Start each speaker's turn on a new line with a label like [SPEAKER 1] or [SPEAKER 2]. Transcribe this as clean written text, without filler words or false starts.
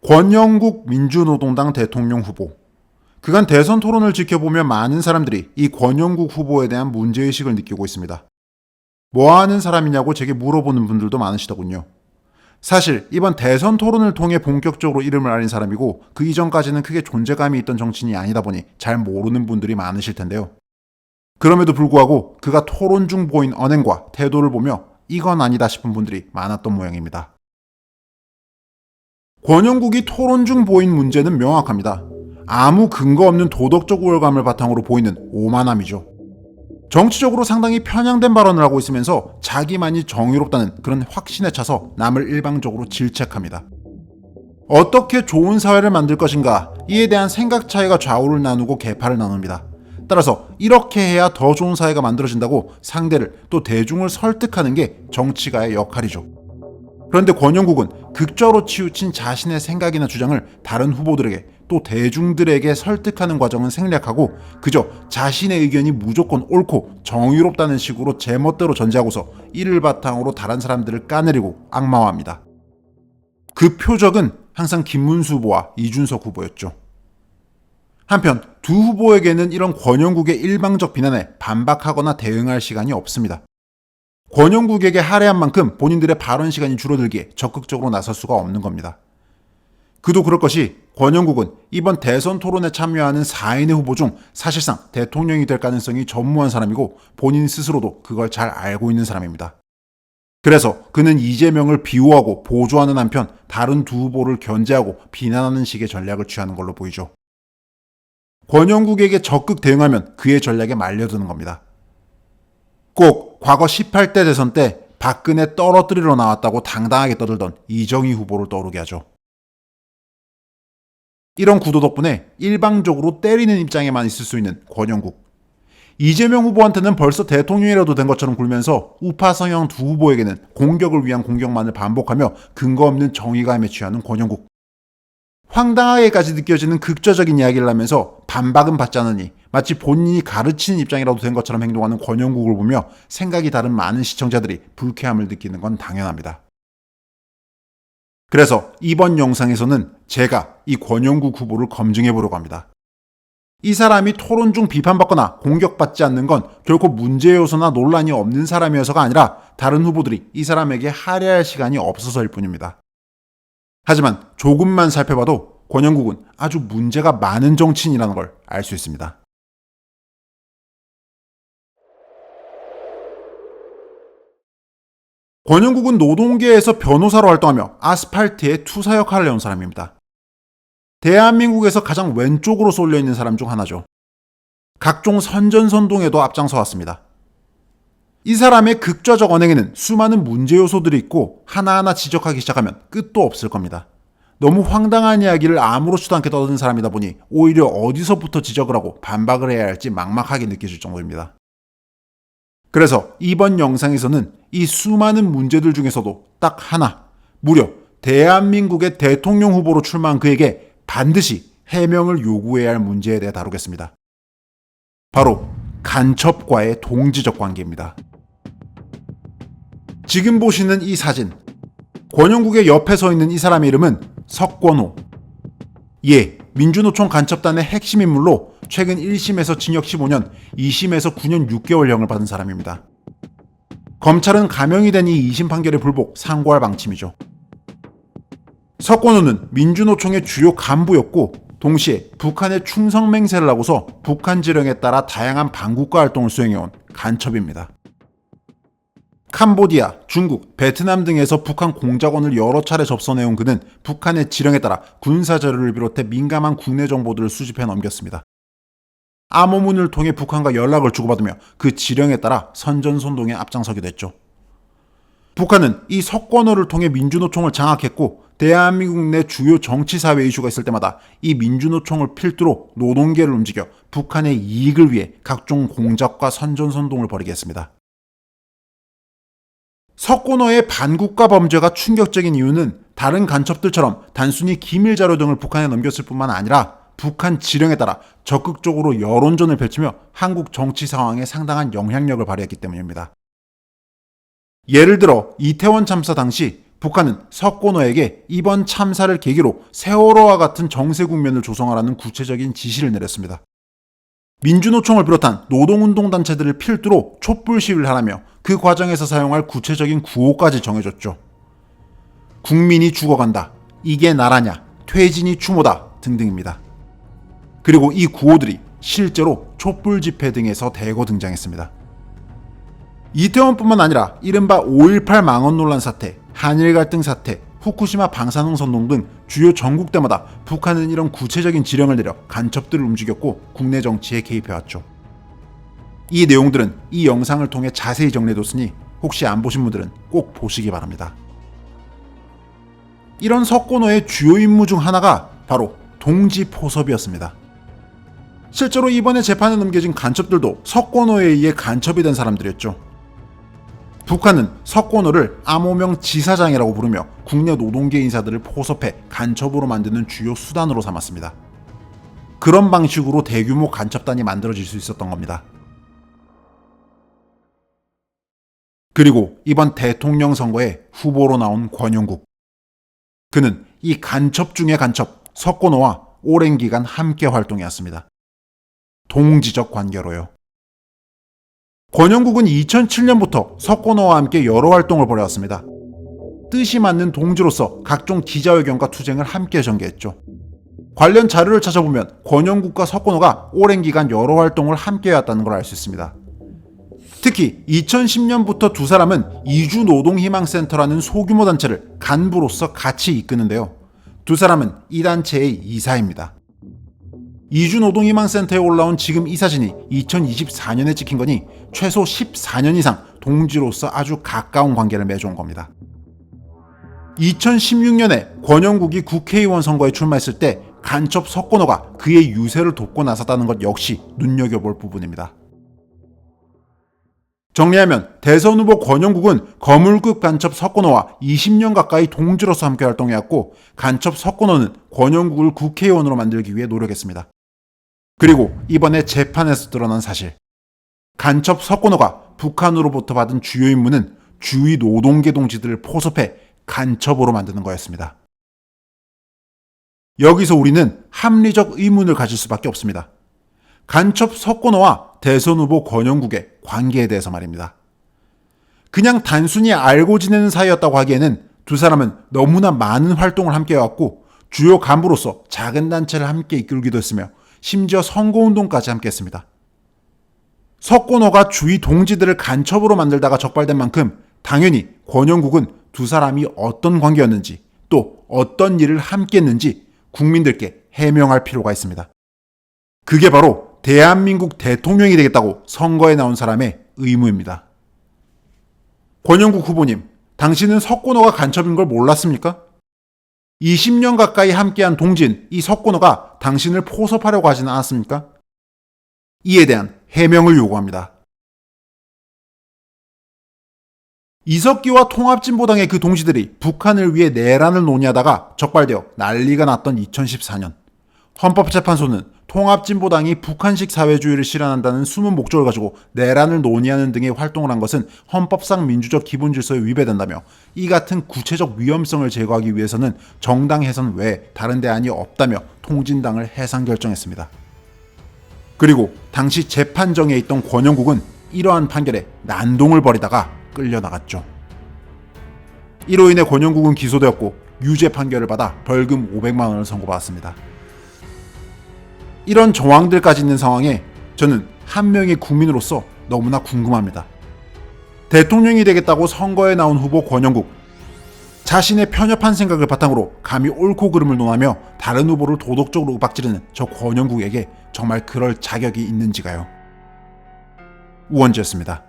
[SPEAKER 1] 권영국 민주노동당 대통령 후보. 그간 대선 토론을 지켜보며 많은 사람들이 이 권영국 후보에 대한 문제의식을 느끼고 있습니다. 뭐 하는 사람이냐고 제게 물어보는 분들도 많으시더군요. 사실 이번 대선 토론을 통해 본격적으로 이름을 알린 사람이고 그 이전까지는 크게 존재감이 있던 정치인이 아니다 보니 잘 모르는 분들이 많으실 텐데요. 그럼에도 불구하고 그가 토론 중 보인 언행과 태도를 보며 이건 아니다 싶은 분들이 많았던 모양입니다. 권영국이 토론 중 보인 문제는 명확합니다. 아무 근거 없는 도덕적 우월감을 바탕으로 보이는 오만함이죠. 정치적으로 상당히 편향된 발언을 하고 있으면서 자기만이 정의롭다는 그런 확신에 차서 남을 일방적으로 질책합니다. 어떻게 좋은 사회를 만들 것인가 이에 대한 생각 차이가 좌우를 나누고 계파를 나눕니다. 따라서 이렇게 해야 더 좋은 사회가 만들어진다고 상대를 또 대중을 설득하는 게 정치가의 역할이죠. 그런데 권영국은 극좌로 치우친 자신의 생각이나 주장을 다른 후보들에게 또 대중들에게 설득하는 과정은 생략하고 그저 자신의 의견이 무조건 옳고 정의롭다는 식으로 제멋대로 전제하고서 이를 바탕으로 다른 사람들을 까내리고 악마화합니다. 그 표적은 항상 김문수 후보와 이준석 후보였죠. 한편 두 후보에게는 이런 권영국의 일방적 비난에 반박하거나 대응할 시간이 없습니다. 권영국에게 할애한 만큼 본인들의 발언 시간이 줄어들기에 적극적으로 나설 수가 없는 겁니다. 그도 그럴 것이 권영국은 이번 대선 토론에 참여하는 4인의 후보 중 사실상 대통령이 될 가능성이 전무한 사람이고 본인 스스로도 그걸 잘 알고 있는 사람입니다. 그래서 그는 이재명을 비호하고 보조하는 한편 다른 두 후보를 견제하고 비난하는 식의 전략을 취하는 걸로 보이죠. 권영국에게 적극 대응하면 그의 전략에 말려드는 겁니다. 꼭 과거 18대 대선 때 박근혜 떨어뜨리러 나왔다고 당당하게 떠들던 이정희 후보를 떠오르게 하죠. 이런 구도 덕분에 일방적으로 때리는 입장에만 있을 수 있는 권영국. 이재명 후보한테는 벌써 대통령이라도 된 것처럼 굴면서 우파 성향 두 후보에게는 공격을 위한 공격만을 반복하며 근거 없는 정의감에 취하는 권영국. 황당하게까지 느껴지는 극좌적인 이야기를 하면서 반박은 받지 않으니 마치 본인이 가르치는 입장이라도 된 것처럼 행동하는 권영국을 보며 생각이 다른 많은 시청자들이 불쾌함을 느끼는 건 당연합니다. 그래서 이번 영상에서는 제가 이 권영국 후보를 검증해 보려고 합니다. 이 사람이 토론 중 비판받거나 공격받지 않는 건 결코 문제 요소나 논란이 없는 사람이어서가 아니라 다른 후보들이 이 사람에게 할애할 시간이 없어서일 뿐입니다. 하지만 조금만 살펴봐도 권영국은 아주 문제가 많은 정치인이라는 걸 알 수 있습니다. 권영국은 노동계에서 변호사로 활동하며 아스팔트의 투사 역할을 해온 사람입니다. 대한민국에서 가장 왼쪽으로 쏠려 있는 사람 중 하나죠. 각종 선전선동에도 앞장서 왔습니다. 이 사람의 극좌적 언행에는 수많은 문제 요소들이 있고 하나하나 지적하기 시작하면 끝도 없을 겁니다. 너무 황당한 이야기를 아무렇지도 않게 떠드는 사람이다 보니 오히려 어디서부터 지적을 하고 반박을 해야 할지 막막하게 느껴질 정도입니다. 그래서 이번 영상에서는 이 수많은 문제들 중에서도 딱 하나, 무려 대한민국의 대통령 후보로 출마한 그에게 반드시 해명을 요구해야 할 문제에 대해 다루겠습니다. 바로 간첩과의 동지적 관계입니다. 지금 보시는 이 사진, 권영국의 옆에 서 있는 이 사람의 이름은 석권호. 민주노총 간첩단의 핵심 인물로 최근 1심에서 징역 15년, 2심에서 9년 6개월형을 받은 사람입니다. 검찰은 감형이 된 이 2심 판결에 불복 상고할 방침이죠. 석권호는 민주노총의 주요 간부였고 동시에 북한의 충성 맹세를 하고서 북한 지령에 따라 다양한 반국가 활동을 수행해온 간첩입니다. 캄보디아, 중국, 베트남 등에서 북한 공작원을 여러 차례 접선해온 그는 북한의 지령에 따라 군사자료를 비롯해 민감한 국내 정보들을 수집해 넘겼습니다. 암호문을 통해 북한과 연락을 주고받으며 그 지령에 따라 선전선동에 앞장서기도 했죠. 북한은 이 석권호를 통해 민주노총을 장악했고 대한민국 내 주요 정치사회 이슈가 있을 때마다 이 민주노총을 필두로 노동계를 움직여 북한의 이익을 위해 각종 공작과 선전선동을 벌이게 했습니다. 석권호의 반국가 범죄가 충격적인 이유는 다른 간첩들처럼 단순히 기밀 자료 등을 북한에 넘겼을 뿐만 아니라 북한 지령에 따라 적극적으로 여론전을 펼치며 한국 정치 상황에 상당한 영향력을 발휘했기 때문입니다. 예를 들어 이태원 참사 당시 북한은 석고노에게 이번 참사를 계기로 세월호와 같은 정세 국면을 조성하라는 구체적인 지시를 내렸습니다. 민주노총을 비롯한 노동운동단체들을 필두로 촛불 시위를 하라며 그 과정에서 사용할 구체적인 구호까지 정해줬죠. 국민이 죽어간다. 이게 나라냐. 퇴진이 추모다. 등등입니다. 그리고 이 구호들이 실제로 촛불 집회 등에서 대거 등장했습니다. 이태원뿐만 아니라 이른바 5.18 망언 논란 사태, 한일 갈등 사태, 후쿠시마 방사능 선동 등 주요 전국대마다 북한은 이런 구체적인 지령을 내려 간첩들을 움직였고 국내 정치에 개입해왔죠. 이 내용들은 이 영상을 통해 자세히 정리해뒀으니 혹시 안 보신 분들은 꼭 보시기 바랍니다. 이런 석고노의 주요 임무 중 하나가 바로 동지 포섭이었습니다. 실제로 이번에 재판에 넘겨진 간첩들도 석고노에 의해 간첩이 된 사람들이었죠. 북한은 석고노를 암호명 지사장이라고 부르며 국내 노동계 인사들을 포섭해 간첩으로 만드는 주요 수단으로 삼았습니다. 그런 방식으로 대규모 간첩단이 만들어질 수 있었던 겁니다. 그리고 이번 대통령 선거에 후보로 나온 권영국. 그는 이 간첩 중의 간첩 석고노와 오랜 기간 함께 활동해왔습니다. 동지적 관계로요. 권영국은 2007년부터 석고노와 함께 여러 활동을 벌여왔습니다. 뜻이 맞는 동지로서 각종 기자회견과 투쟁을 함께 전개했죠. 관련 자료를 찾아보면 권영국과 석고노가 오랜 기간 여러 활동을 함께 해왔다는 걸 알 수 있습니다. 특히 2010년부터 두 사람은 이주노동희망센터라는 소규모 단체를 간부로서 같이 이끄는데요. 두 사람은 이 단체의 이사입니다. 이주노동희망센터에 올라온 지금 이 사진이 2024년에 찍힌 거니 최소 14년 이상 동지로서 아주 가까운 관계를 맺어온 겁니다. 2016년에 권영국이 국회의원 선거에 출마했을 때 간첩 석고노가 그의 유세를 돕고 나섰다는 것 역시 눈여겨볼 부분입니다. 정리하면 대선 후보 권영국은 거물급 간첩 석고노와 20년 가까이 동지로서 함께 활동해왔고 간첩 석고노는 권영국을 국회의원으로 만들기 위해 노력했습니다. 그리고 이번에 재판에서 드러난 사실. 간첩 석고노가 북한으로부터 받은 주요 임무는 주위 노동계 동지들을 포섭해 간첩으로 만드는 거였습니다. 여기서 우리는 합리적 의문을 가질 수밖에 없습니다. 간첩 석고노와 대선 후보 권영국의 관계에 대해서 말입니다. 그냥 단순히 알고 지내는 사이였다고 하기에는 두 사람은 너무나 많은 활동을 함께 해왔고 주요 간부로서 작은 단체를 함께 이끌기도 했으며 심지어 선거운동까지 함께 했습니다. 석고노가 주위 동지들을 간첩으로 만들다가 적발된 만큼 당연히 권영국은 두 사람이 어떤 관계였는지 또 어떤 일을 함께 했는지 국민들께 해명할 필요가 있습니다. 그게 바로 대한민국 대통령이 되겠다고 선거에 나온 사람의 의무입니다. 권영국 후보님, 당신은 석고노가 간첩인 걸 몰랐습니까? 20년 가까이 함께한 동진 이 석고노가 당신을 포섭하려고 하지는 않았습니까? 이에 대한 해명을 요구합니다. 이석기와 통합진보당의 그 동지들이 북한을 위해 내란을 논의하다가 적발되어 난리가 났던 2014년. 헌법재판소는 통합진보당이 북한식 사회주의를 실현한다는 숨은 목적을 가지고 내란을 논의하는 등의 활동을 한 것은 헌법상 민주적 기본질서에 위배된다며 이 같은 구체적 위험성을 제거하기 위해서는 정당 해산 외에 다른 대안이 없다며 통진당을 해산 결정했습니다. 그리고 당시 재판정에 있던 권영국은 이러한 판결에 난동을 벌이다가 끌려나갔죠. 이로 인해 권영국은 기소되었고 유죄 판결을 받아 벌금 500만 원을 선고받았습니다. 이런 정황들까지 있는 상황에 저는 한 명의 국민으로서 너무나 궁금합니다. 대통령이 되겠다고 선거에 나온 후보 권영국, 자신의 편협한 생각을 바탕으로 감히 옳고 그름을 논하며 다른 후보를 도덕적으로 윽박지르는 저 권영국에게 정말 그럴 자격이 있는지가요. 우원지였습니다.